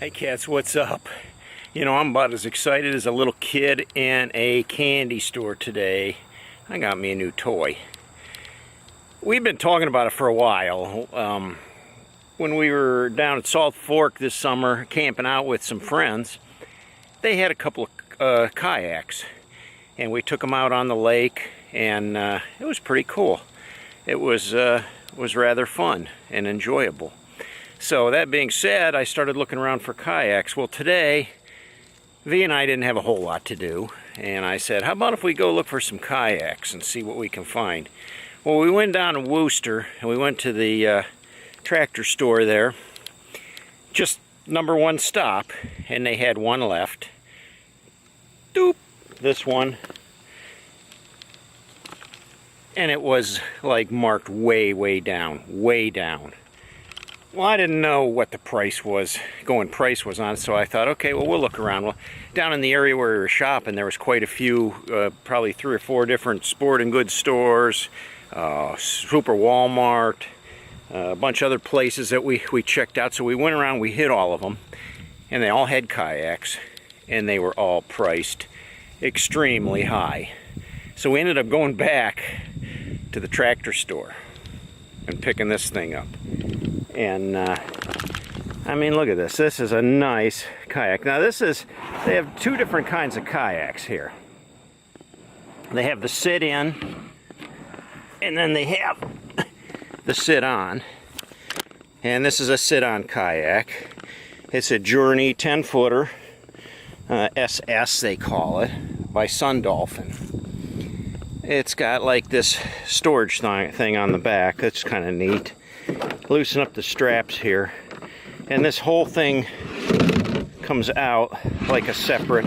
Hey cats, what's up? You know, I'm about as excited as a little kid in a candy store today. I got me a new toy. We've been talking about it for a while. When we were down at Salt Fork this summer camping out with some friends, they had a couple of kayaks, and we took them out on the lake, and it was pretty cool. It was rather fun and enjoyable. So that being said, I started looking around for kayaks. Well, today, V and I didn't have a whole lot to do, and I said, how about if we go look for some kayaks and see what we can find? Well, we went down to Wooster, and we went to the tractor store there, just number one stop, and they had one left. Doop, this one. And it was like marked way down, way down. Well, I didn't know what the price was on, so I thought, okay, well, we'll look around. Well, down in the area where we were shopping, there was quite a few, probably 3 or 4 different sporting goods stores, Super Walmart, a bunch of other places that we checked out. So we went around, we hit all of them, and they all had kayaks, and they were all priced extremely high. So we ended up going back to the tractor store and picking this thing up. And I mean, look at this. This is a nice kayak. Now they have 2 different kinds of kayaks here. They have the sit-in, and then they have the sit-on. And this is a sit-on kayak. It's a Journey 10-footer, SS they call it, by Sundolphin. It's got like this storage thing on the back. That's kind of neat. Loosen up the straps here, and this whole thing comes out like a separate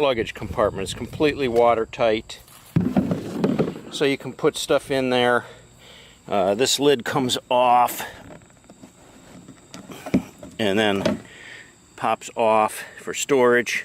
luggage compartment. It's completely watertight, so you can put stuff in there. This lid comes off and then pops off for storage.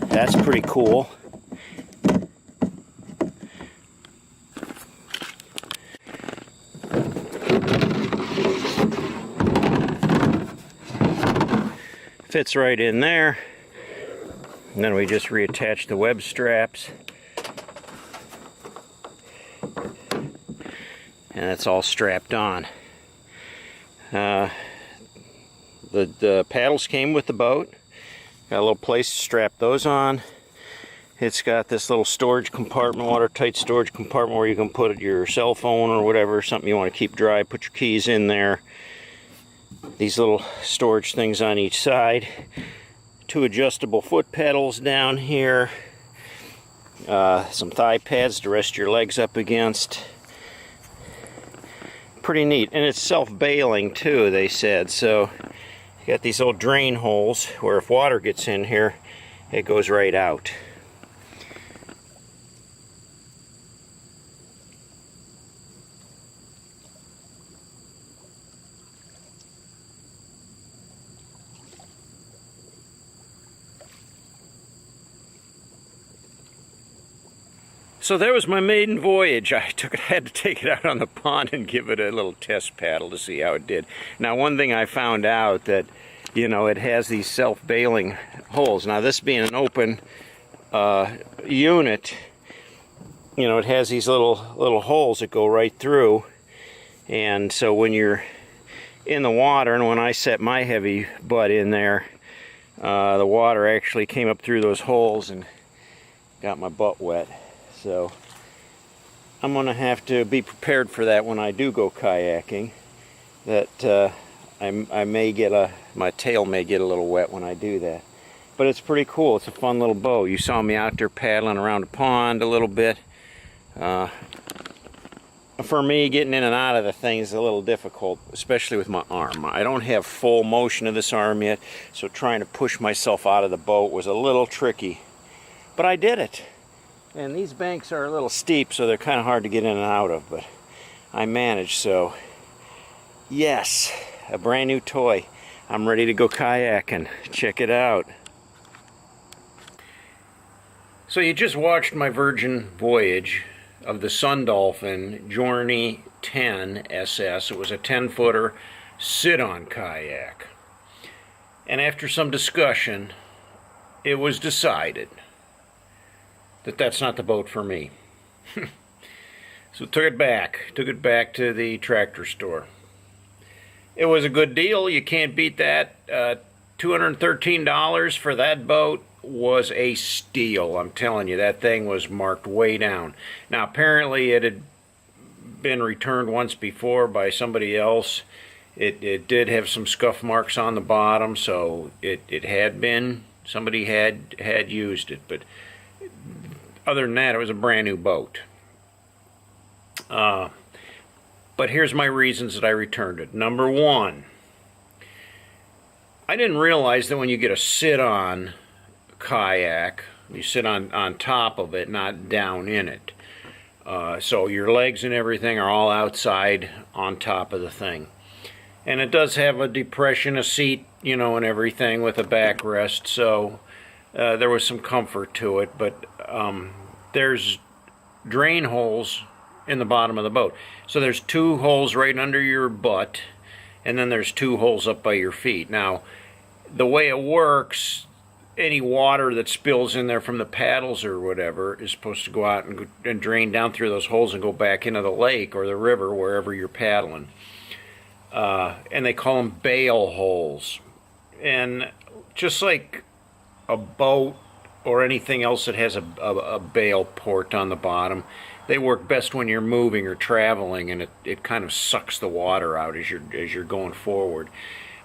That's pretty cool. Fits right in there, and then we just reattach the web straps, and it's all strapped on. The paddles came with the boat. Got a little place to strap those on. It's got this little storage compartment, watertight storage compartment, where you can put your cell phone or whatever, something you want to keep dry, put your keys in there. These little storage things on each side. 2 adjustable foot pedals down here. Some thigh pads to rest your legs up against. Pretty neat. And it's self-bailing too, they said. So you got these little drain holes where if water gets in here, it goes right out. So that was my maiden voyage. I had to take it out on the pond and give it a little test paddle to see how it did. Now, one thing I found out that, you know, it has these self-bailing holes. Now, this being an open unit, you know, it has these little holes that go right through. And so when you're in the water, and when I set my heavy butt in there, the water actually came up through those holes and got my butt wet. So I'm going to have to be prepared for that when I do go kayaking. That I may get my tail may get a little wet when I do that. But it's pretty cool. It's a fun little boat. You saw me out there paddling around the pond a little bit. For me, getting in and out of the thing is a little difficult, especially with my arm. I don't have full motion of this arm yet, so trying to push myself out of the boat was a little tricky. But I did it. And these banks are a little steep, so they're kind of hard to get in and out of, but I managed. So yes, a brand new toy. I'm ready to go kayaking. Check it out. So you just watched my virgin voyage of the Sundolphin Journey 10 SS. It was a 10-footer sit-on kayak. And after some discussion, it was decided that that's not the boat for me. So took it back to the tractor store. It was a good deal. You can't beat that. $213 for that boat was a steal. I'm telling you, that thing was marked way down. Now, apparently it had been returned once before by somebody else. It did have some scuff marks on the bottom, so it had been, somebody had used it. But other than that, it was a brand new boat. But here's my reasons that I returned it. Number one, I didn't realize that when you get a sit-on kayak, you sit on top of it, not down in it. So your legs and everything are all outside on top of the thing. And it does have a depression, a seat, you know, and everything with a backrest, so there was some comfort to it. But there's drain holes in the bottom of the boat. So there's 2 holes right under your butt, and then there's 2 holes up by your feet. Now, the way it works, any water that spills in there from the paddles or whatever is supposed to go out and drain down through those holes and go back into the lake or the river, wherever you're paddling. And they call them bail holes. And just like a boat or anything else that has a bail port on the bottom, they work best when you're moving or traveling, and it kind of sucks the water out as you're going forward.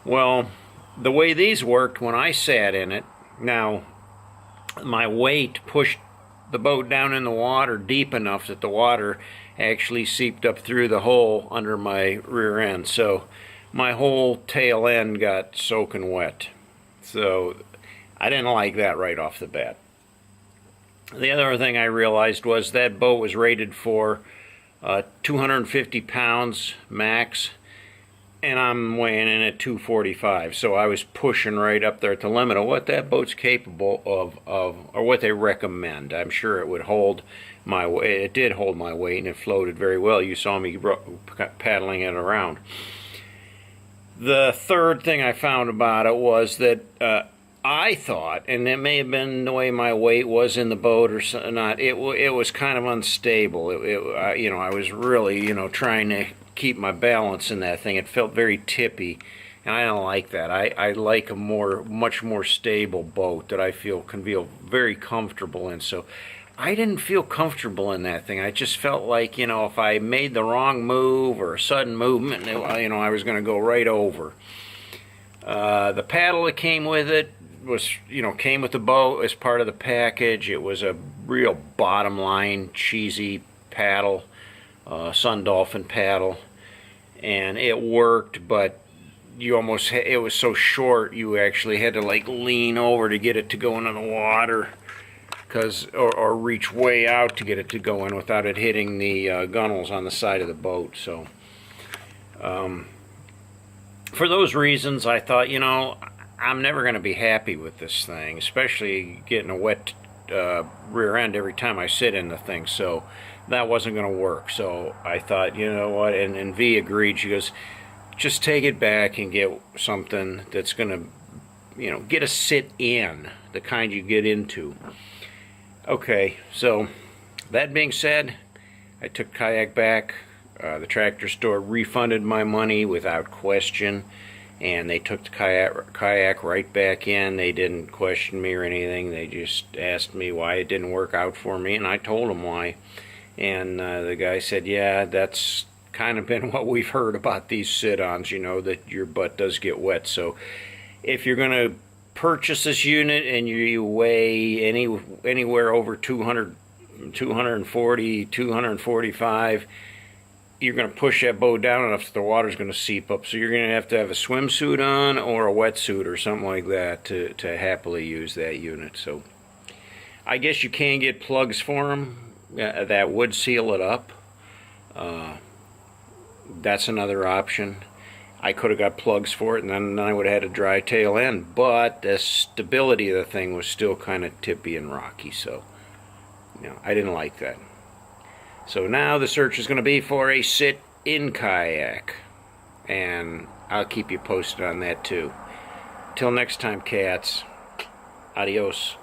Well, the way these worked when I sat in it, now my weight pushed the boat down in the water deep enough that the water actually seeped up through the hole under my rear end, so my whole tail end got soaking wet. So I didn't like that right off the bat. The other thing I realized was that boat was rated for 250 pounds max, and I'm weighing in at 245, so I was pushing right up there at the limit of what that boat's capable of or what they recommend. I'm sure it would hold my weight. It did hold my weight, and it floated very well. You saw me paddling it around. The third thing I found about it was that I thought, and it may have been the way my weight was in the boat or not, it was kind of unstable. You know, I was really, you know, trying to keep my balance in that thing. It felt very tippy, and I don't like that. I like a much more stable boat that I can feel very comfortable in. So I didn't feel comfortable in that thing. I just felt like, you know, if I made the wrong move or a sudden movement, you know, I was going to go right over. The paddle that came with it was, you know, came with the boat as part of the package. It was a real bottom line cheesy paddle, Sundolphin paddle, and it worked, but you almost it was so short you actually had to like lean over to get it to go into the water, or reach way out to get it to go in without it hitting the gunnels on the side of the boat. So for those reasons, I thought, you know, I'm never going to be happy with this thing, especially getting a wet rear end every time I sit in the thing. So that wasn't going to work. So I thought, you know what, and V agreed. She goes, just take it back and get something that's going to, you know, get a sit in, the kind you get into. Okay, so that being said, I took Kayak back. The tractor store refunded my money without question, and they took the kayak right back in. They didn't question me or anything. They just asked me why it didn't work out for me, and I told them why. And the guy said, yeah, that's kind of been what we've heard about these sit-ons, you know, that your butt does get wet. So if you're going to purchase this unit and you weigh anywhere over 200, 240, 245, you're going to push that boat down enough that the water's going to seep up. So you're going to have a swimsuit on or a wetsuit or something like that to happily use that unit. So I guess you can get plugs for them that would seal it up. That's another option. I could have got plugs for it, and then I would have had a dry tail end, but the stability of the thing was still kind of tippy and rocky, so you know, I didn't like that. So now the search is going to be for a sit-in kayak. And I'll keep you posted on that too. Till next time, cats. Adios.